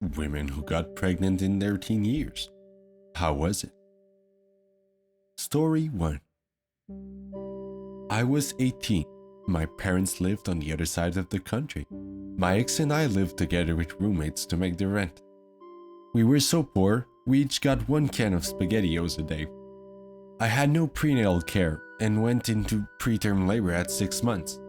women who got pregnant in their teen years. How was it? Story 1. I was 18. My parents lived on the other side of the country. My ex and I lived together with roommates to make the rent. We were so poor, we each got 1 can of SpaghettiOs a day. I had no prenatal care and went into preterm labor at 6 months.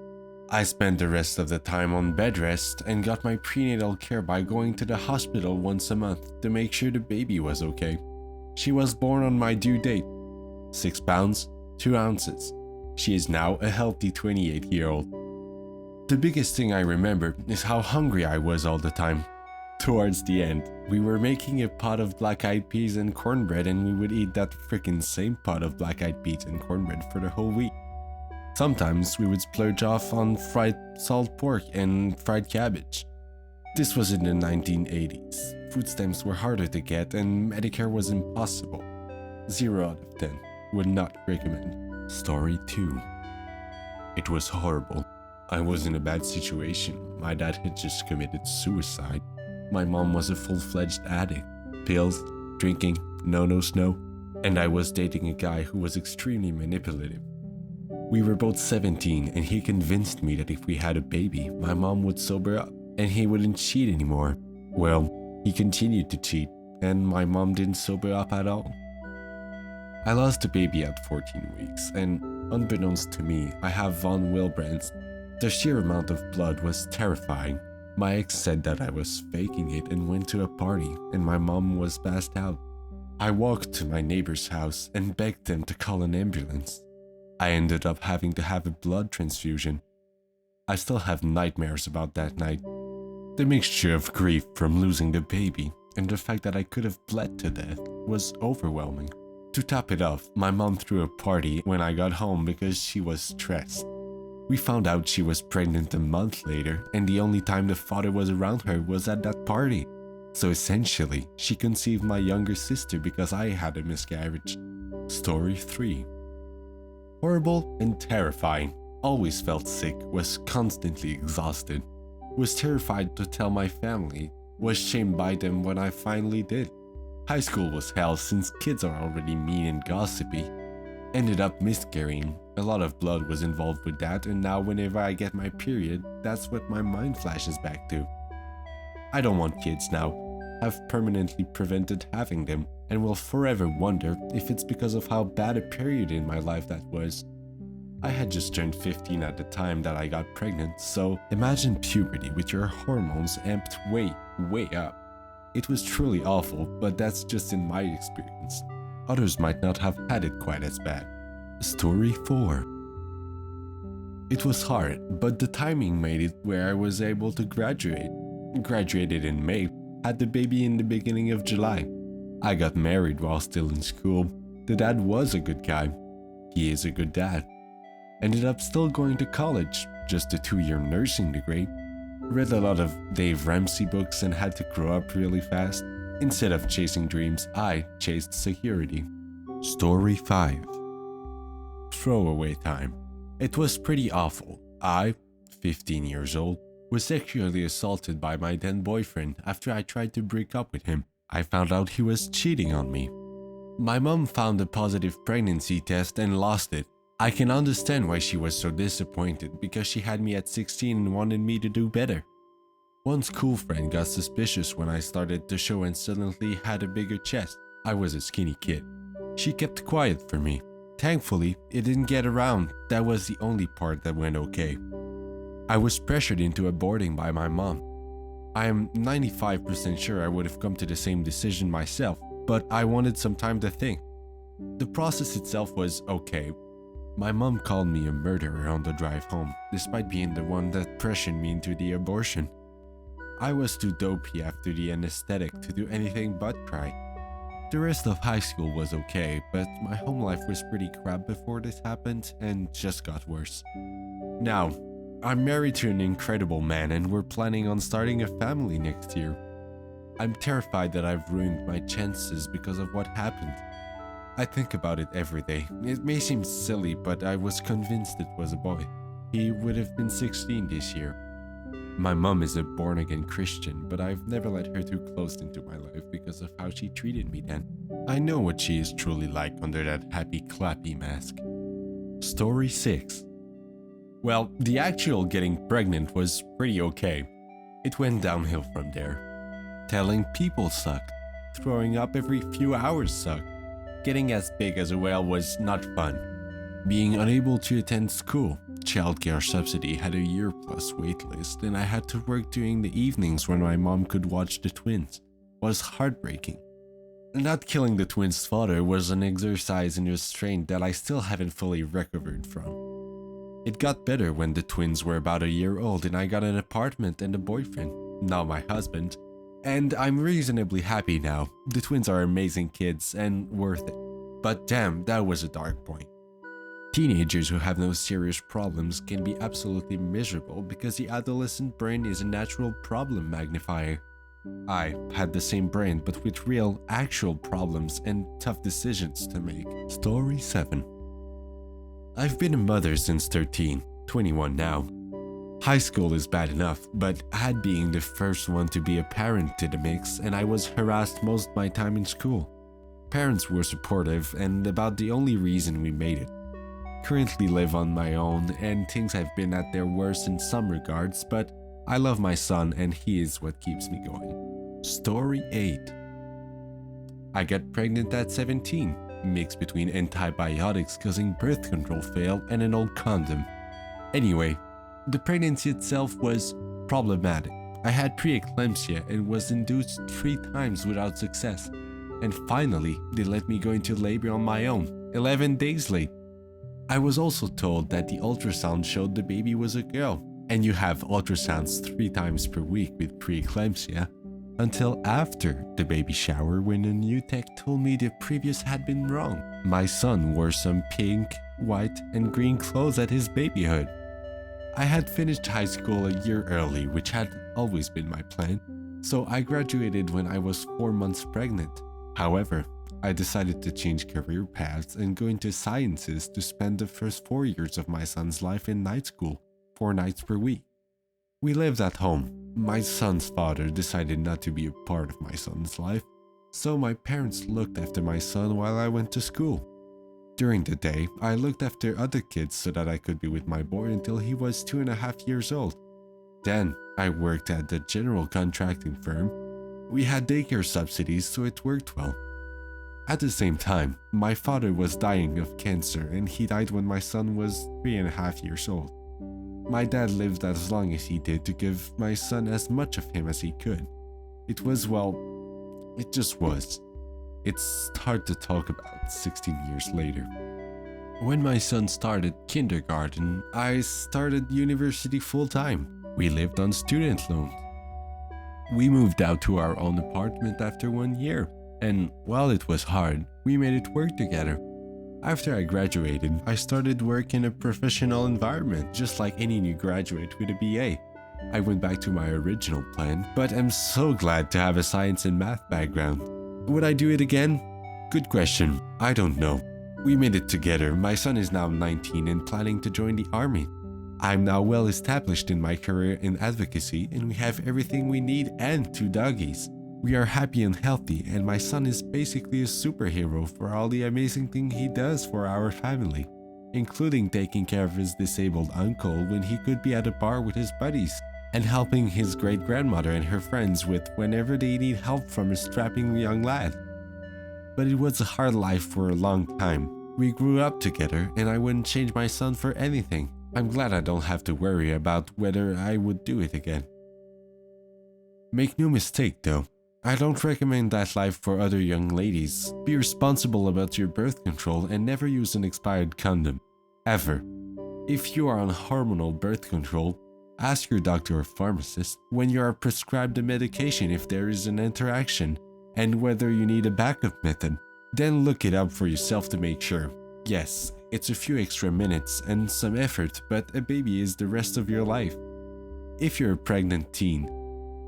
I spent the rest of the time on bed rest and got my prenatal care by going to the hospital once a month to make sure the baby was okay. She was born on my due date. 6 pounds, 2 ounces. She is now a healthy 28-year-old. The biggest thing I remember is how hungry I was all the time. Towards the end, we were making a pot of black-eyed peas and cornbread, and we would eat that frickin' same pot of black-eyed peas and cornbread for the whole week. Sometimes we would splurge off on fried salt pork and fried cabbage. This was in the 1980s. Food stamps were harder to get and Medicare was impossible. 0 out of 10. Would not recommend. Story 2. It was horrible. I was in a bad situation. My dad had just committed suicide. My mom was a full-fledged addict. Pills, drinking, no, and I was dating a guy who was extremely manipulative. We were both 17 and he convinced me that if we had a baby, my mom would sober up and he wouldn't cheat anymore. Well, he continued to cheat and my mom didn't sober up at all. I lost the baby at 14 weeks and unbeknownst to me, I have von Willebrand's. The sheer amount of blood was terrifying. My ex said that I was faking it and went to a party and my mom was passed out. I walked to my neighbor's house and begged them to call an ambulance. I ended up having to have a blood transfusion. I still have nightmares about that night. The mixture of grief from losing the baby and the fact that I could have bled to death was overwhelming. To top it off, my mom threw a party when I got home because she was stressed. We found out she was pregnant a month later and the only time the father was around her was at that party. So essentially, she conceived my younger sister because I had a miscarriage. Story 3. Horrible and terrifying. Always felt sick, was constantly exhausted. Was terrified to tell my family. Was shamed by them when I finally did. High school was hell since kids are already mean and gossipy. Ended up miscarrying. A lot of blood was involved with that and now whenever I get my period, that's what my mind flashes back to. I don't want kids now. I've permanently prevented having them and will forever wonder if it's because of how bad a period in my life that was. I had just turned 15 at the time that I got pregnant, so imagine puberty with your hormones amped way up. It was truly awful, but that's just in my experience. Others might not have had it quite as bad. Story 4. It was hard, but the timing made it where I was able to graduate. Graduated in May, had the baby in the beginning of July. I got married while still in school. The dad was a good guy. He is a good dad. Ended up still going to college, just a 2-year nursing degree. Read a lot of Dave Ramsey books and had to grow up really fast. Instead of chasing dreams, I chased security. Story 5. Throwaway time. It was pretty awful. I, 15 years old, was sexually assaulted by my then boyfriend after I tried to break up with him. I found out he was cheating on me. My mom found a positive pregnancy test and lost it. I can understand why she was so disappointed because she had me at 16 and wanted me to do better. One school friend got suspicious when I started to show and suddenly had a bigger chest. I was a skinny kid. She kept quiet for me. Thankfully, it didn't get around. That was the only part that went okay. I was pressured into aborting by my mom. I am 95% sure I would have come to the same decision myself, but I wanted some time to think. The process itself was okay. My mom called me a murderer on the drive home, despite being the one that pressured me into the abortion. I was too dopey after the anesthetic to do anything but cry. The rest of high school was okay, but my home life was pretty crap before this happened and just got worse. Now, I'm married to an incredible man and we're planning on starting a family next year. I'm terrified that I've ruined my chances because of what happened. I think about it every day. It may seem silly, but I was convinced it was a boy. He would have been 16 this year. My mom is a born-again Christian, but I've never let her too close into my life because of how she treated me then. I know what she is truly like under that happy-clappy mask. Story 6. Well, the actual getting pregnant was pretty okay. It went downhill from there. Telling people sucked. Throwing up every few hours sucked. Getting as big as a whale was not fun. Being unable to attend school. Childcare subsidy had a year-plus waitlist, and I had to work during the evenings when my mom could watch the twins. Was heartbreaking. Not killing the twins' father was an exercise in restraint that I still haven't fully recovered from. It got better when the twins were about a year old and I got an apartment and a boyfriend, now my husband, and I'm reasonably happy now. The twins are amazing kids and worth it. But damn, that was a dark point. Teenagers who have no serious problems can be absolutely miserable because the adolescent brain is a natural problem magnifier. I had the same brain but with real, actual problems and tough decisions to make. Story 7. I've been a mother since 13, 21 now. High school is bad enough, but add being the first one to be a parent to the mix and I was harassed most of my time in school. Parents were supportive and about the only reason we made it. Currently live on my own and things have been at their worst in some regards, but I love my son and he is what keeps me going. Story 8. I got pregnant at 17, mixed between antibiotics causing birth control fail and an old condom. Anyway, the pregnancy itself was problematic. I had preeclampsia and was induced 3 times without success. And finally, they let me go into labor on my own, 11 days late. I was also told that the ultrasound showed the baby was a girl, and you have ultrasounds 3 times per week with preeclampsia, until after the baby shower when a new tech told me the previous had been wrong. My son wore some pink, white, and green clothes at his babyhood. I had finished high school a year early, which had always been my plan, so I graduated when I was 4 months pregnant. However, I decided to change career paths and go into sciences to spend the first 4 years of my son's life in night school, 4 nights per week. We lived at home. My son's father decided not to be a part of my son's life, so my parents looked after my son while I went to school. During the day, I looked after other kids so that I could be with my boy until he was 2.5 years old. Then, I worked at the general contracting firm. We had daycare subsidies, so it worked well. At the same time, my father was dying of cancer and he died when my son was 3.5 years old. My dad lived as long as he did to give my son as much of him as he could. It was, well, it just was. It's hard to talk about 16 years later. When my son started kindergarten, I started university full-time. We lived on student loans. We moved out to our own apartment after 1 year, and while it was hard, we made it work together. After I graduated, I started work in a professional environment, just like any new graduate with a BA. I went back to my original plan, but I'm so glad to have a science and math background. Would I do it again? Good question. I don't know. We made it together. My son is now 19 and planning to join the army. I'm now well established in my career in advocacy and we have everything we need and 2 doggies. We are happy and healthy and my son is basically a superhero for all the amazing things he does for our family, including taking care of his disabled uncle when he could be at a bar with his buddies, and helping his great-grandmother and her friends with whenever they need help from a strapping young lad. But it was a hard life for a long time. We grew up together and I wouldn't change my son for anything. I'm glad I don't have to worry about whether I would do it again. Make no mistake though, I don't recommend that life for other young ladies. Be responsible about your birth control and never use an expired condom. Ever. If you are on hormonal birth control, ask your doctor or pharmacist when you are prescribed a medication if there is an interaction and whether you need a backup method. Then look it up for yourself to make sure. Yes, it's a few extra minutes and some effort, but a baby is the rest of your life. If you're a pregnant teen,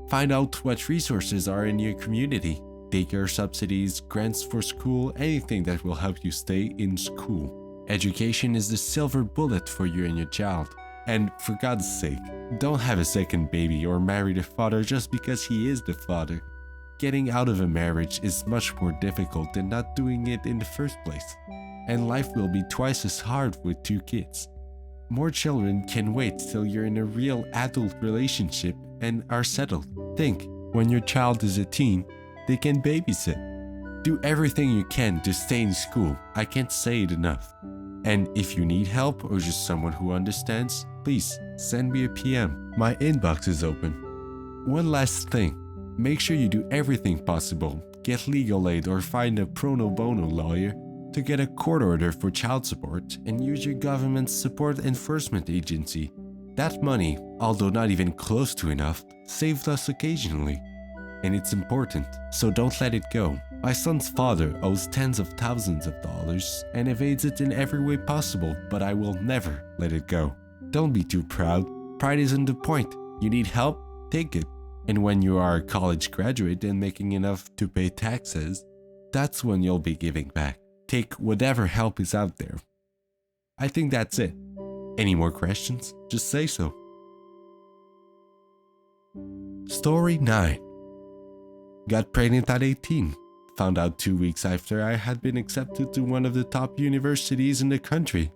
find out what resources are in your community. Daycare subsidies, grants for school, anything that will help you stay in school. Education is the silver bullet for you and your child. And for God's sake, don't have a second baby or marry the father just because he is the father. Getting out of a marriage is much more difficult than not doing it in the first place. And life will be twice as hard with 2 kids. More children can wait till you're in a real adult relationship and are settled. Think, when your child is a teen, they can babysit. Do everything you can to stay in school. I can't say it enough. And if you need help or just someone who understands, please send me a PM. My inbox is open. One last thing. Make sure you do everything possible. Get legal aid or find a pro bono lawyer to get a court order for child support and use your government's support enforcement agency. That money, although not even close to enough, saved us occasionally. And it's important, so don't let it go. My son's father owes tens of thousands of dollars and evades it in every way possible, but I will never let it go. Don't be too proud. Pride isn't the point. You need help? Take it. And when you are a college graduate and making enough to pay taxes, that's when you'll be giving back. Take whatever help is out there. I think that's it. Any more questions? Just say so. Story 9. Got pregnant at 18. Found out 2 weeks after I had been accepted to one of the top universities in the country.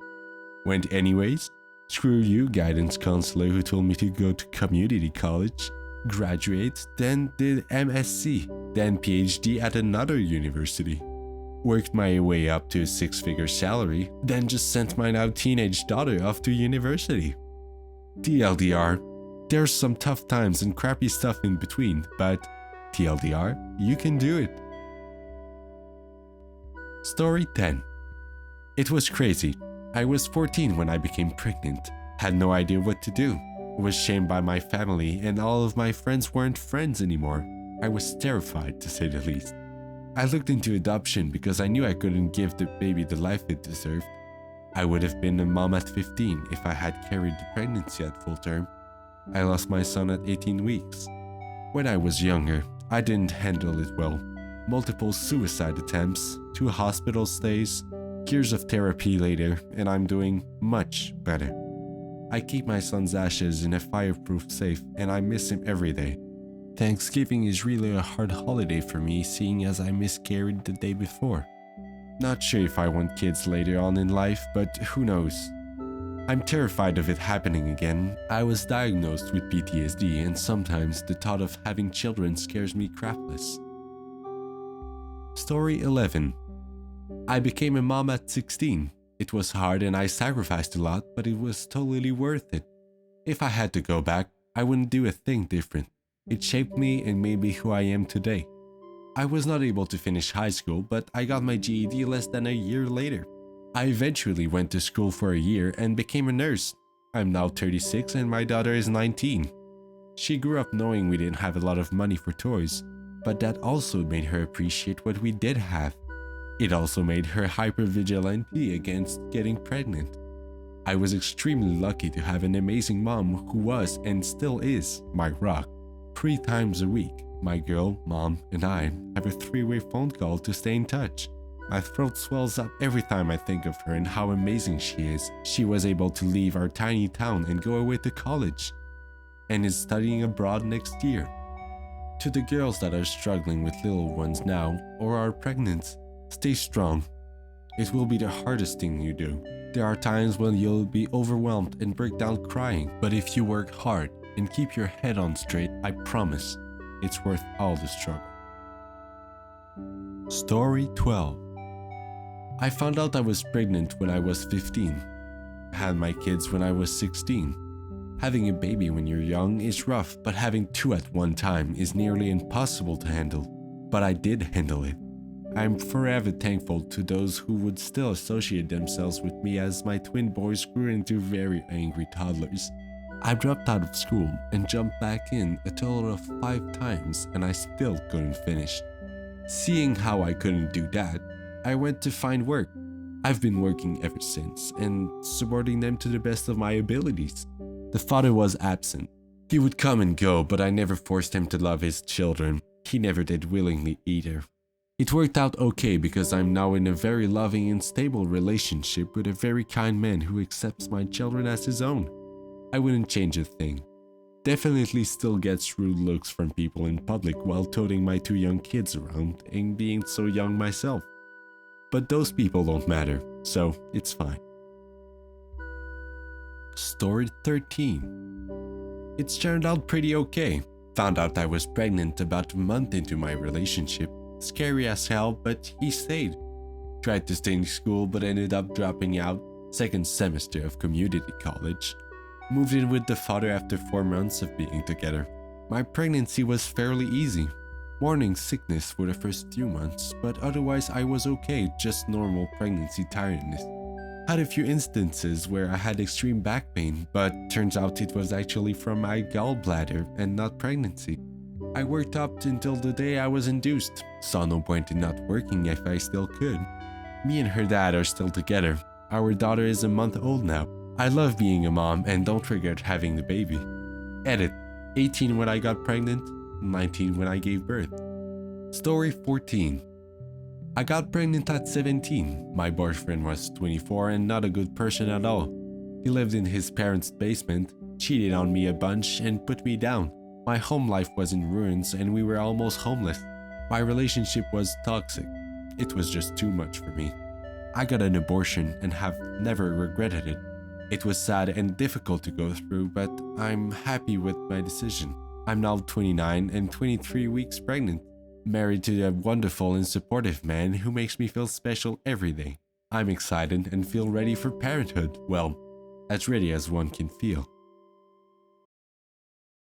Went anyways. Screw you, guidance counselor who told me to go to community college. Graduate, then did MSc, then PhD at another university. Worked my way up to a 6-figure salary, then just sent my now teenage daughter off to university. TLDR, there's some tough times and crappy stuff in between, but TLDR, you can do it. Story 10. It was crazy. I was 14 when I became pregnant. Had no idea what to do. Was shamed by my family and all of my friends weren't friends anymore. I was terrified, to say the least. I looked into adoption because I knew I couldn't give the baby the life it deserved. I would have been a mom at 15 if I had carried the pregnancy at full term. I lost my son at 18 weeks. When I was younger, I didn't handle it well. Multiple suicide attempts, 2 hospital stays, years of therapy later, and I'm doing much better. I keep my son's ashes in a fireproof safe and I miss him every day. Thanksgiving is really a hard holiday for me, seeing as I miscarried the day before. Not sure if I want kids later on in life, but who knows. I'm terrified of it happening again. I was diagnosed with PTSD and sometimes the thought of having children scares me crapless. Story 11. I became a mom at 16. It was hard and I sacrificed a lot, but it was totally worth it. If I had to go back, I wouldn't do a thing different. It shaped me and made me who I am today. I was not able to finish high school, but I got my GED less than a year later. I eventually went to school for a year and became a nurse. I'm now 36 and my daughter is 19. She grew up knowing we didn't have a lot of money for toys, but that also made her appreciate what we did have. It also made her hyper-vigilant against getting pregnant. I was extremely lucky to have an amazing mom who was and still is my rock. 3 times a week, my girl, mom, and I have a 3-way phone call to stay in touch. My throat swells up every time I think of her and how amazing she is. She was able to leave our tiny town and go away to college, and is studying abroad next year. To the girls that are struggling with little ones now or are pregnant, stay strong. It will be the hardest thing you do. There are times when you'll be overwhelmed and break down crying, but if you work hard and keep your head on straight, I promise it's worth all the struggle. Story 12. I found out I was pregnant when I was 15. Had my kids when I was 16. Having a baby when you're young is rough, but having 2 at one time is nearly impossible to handle. But I did handle it. I'm forever thankful to those who would still associate themselves with me as my twin boys grew into very angry toddlers. I dropped out of school and jumped back in a total of 5 times and I still couldn't finish. Seeing how I couldn't do that, I went to find work. I've been working ever since and supporting them to the best of my abilities. The father was absent. He would come and go, but I never forced him to love his children. He never did willingly either. It worked out okay because I'm now in a very loving and stable relationship with a very kind man who accepts my children as his own. I wouldn't change a thing. Definitely still gets rude looks from people in public while toting my 2 young kids around and being so young myself. But those people don't matter, so it's fine. Story 13. It's turned out pretty okay. Found out I was pregnant about a month into my relationship. Scary as hell, but he stayed. Tried to stay in school but ended up dropping out. Second semester of community college. Moved in with the father after 4 months of being together. My pregnancy was fairly easy. Morning sickness for the first few months, but otherwise I was okay, just normal pregnancy tiredness. Had a few instances where I had extreme back pain, but turns out it was actually from my gallbladder and not pregnancy. I worked up until the day I was induced, saw no point in not working if I still could. Me and her dad are still together. Our daughter is a month old now. I love being a mom and don't regret having the baby. Edit: 18 when I got pregnant, 19 when I gave birth. Story 14. I got pregnant at 17. My boyfriend was 24 and not a good person at all. He lived in his parents' basement, cheated on me a bunch, and put me down. My home life was in ruins and we were almost homeless. My relationship was toxic. It was just too much for me. I got an abortion and have never regretted it. It was sad and difficult to go through, but I'm happy with my decision. I'm now 29 and 23 weeks pregnant, married to a wonderful and supportive man who makes me feel special every day. I'm excited and feel ready for parenthood, well, as ready as one can feel.